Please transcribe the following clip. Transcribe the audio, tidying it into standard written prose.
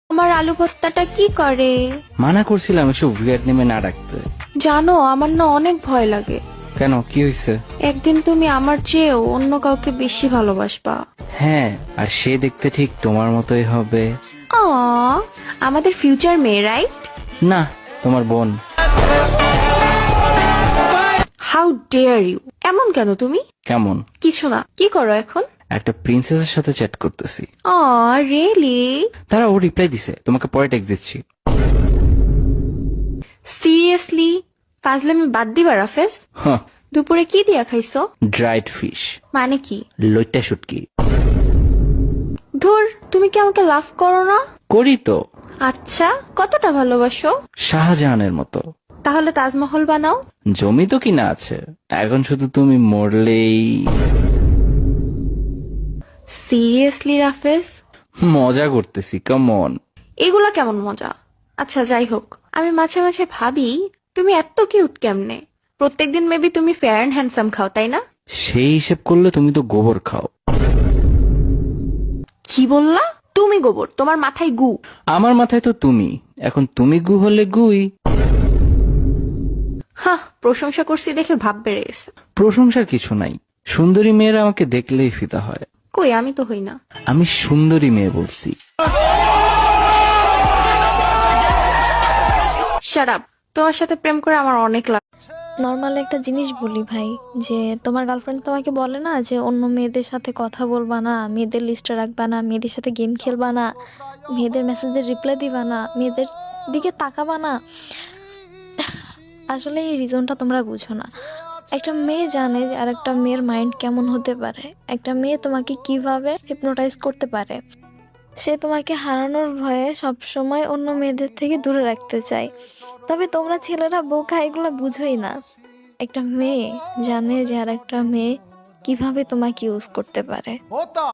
আমার আলু ভর্তাটা কি করে? মানা করছিলাম এসব উইয়ার্ড নেমে না ডাকতে। জানো আমার না অনেক ভয় লাগে। কেন, কি হয়েছে? একদিন তুমি আমার চেয়েও অন্য কাউকে বেশি ভালোবাসবা। হ্যাঁ, আর সে দেখতে ঠিক তোমার মতোই হবে। আ আমাদের ফিউচার মেয়ে, রাইট? না, তোমার বোন। How dare you! এমন কেন তুমি? কেমন? কিছু না, কি করো এখন? একটা প্রিন্সেসের সাথে চ্যাট করতেছি। রিয়েলি? তারা ও রিপ্লাই দিছে, তোমাকে পরে টেক্সট দিচ্ছি। সিরিয়াসলি? ফাজলামি বাদ দিবা রাফেজ। হ্যাঁ, দুপুরে কি দিয়া খাইছো? ড্রাইড ফিশ, মানে কি? লইট্টা শুটকি। ধুর, তুমি কি আমাকে লাভ করো না? করি তো, আচ্ছা, কতটা ভালোবাসো? শাহজাহানের মতো। তাহলে তাজমহল বানাও। জমি তো কিনা আছে, এখন শুধু তুমি মরলেই। সিরিয়াসলি রাফেজ? মজা করতেছি, কেমন? এগুলা কেমন মজা? আচ্ছা যাই হোক, আমি মাঝে মাঝে ভাবি তুমি এত কিউট কেমনে? প্রত্যেকদিন মেবি তুমি ফেয়ার এন্ড হ্যান্ডসাম খাও, তাই না? সেই হিসেব করলে তুমি তো গোবর খাও। কি বললা? তুমি গোবর? তোমার মাথায় গু? আমার মাথায় তো তুমি, এখন তুমি গু হলে গুই। হ্যাঁ, প্রশংসা করছি দেখে ভাব বেড়ে গেছে। প্রশংসার কিছু নাই, সুন্দরী মেয়েরা আমাকে দেখলেই ফিদা হয়। কই, আমি তো হই না। আমি সুন্দরী মেয়ে বলছি। Shut up! তোমার সাথে প্রেম করে আমার অনেক লাভ। নর্মাল একটা জিনিস বলি ভাই, যে তোমার গার্লফ্রেন্ড তোমাকে বলে না যে অন্য মেয়েদের সাথে কথা বলবা না, মেয়েদের লিস্টে রাখবা না, মেয়েদের সাথে গেম খেলবা না, মেয়েদের মেসেজের রিপ্লাই দিবা না, মেয়েদের দিকে তাকাবা না। আসলে এই রিজনটা তোমরা বুঝো না। একটা মেয়ে জানে যে আর একটা মেয়ের মাইন্ড কেমন হতে পারে, একটা মেয়ে তোমাকে কিভাবে হিপনোটাইজ করতে পারে। সে তোমাকে হারানোর ভয়ে সবসময় অন্য মেয়েদের থেকে দূরে রাখতে চায়। তবে তোমরা ছেলেরা বোকা, এগুলো বুঝোই না। একটা মেয়ে জানে যে আর একটা মেয়ে কিভাবে তোমাকে ইউজ করতে পারে।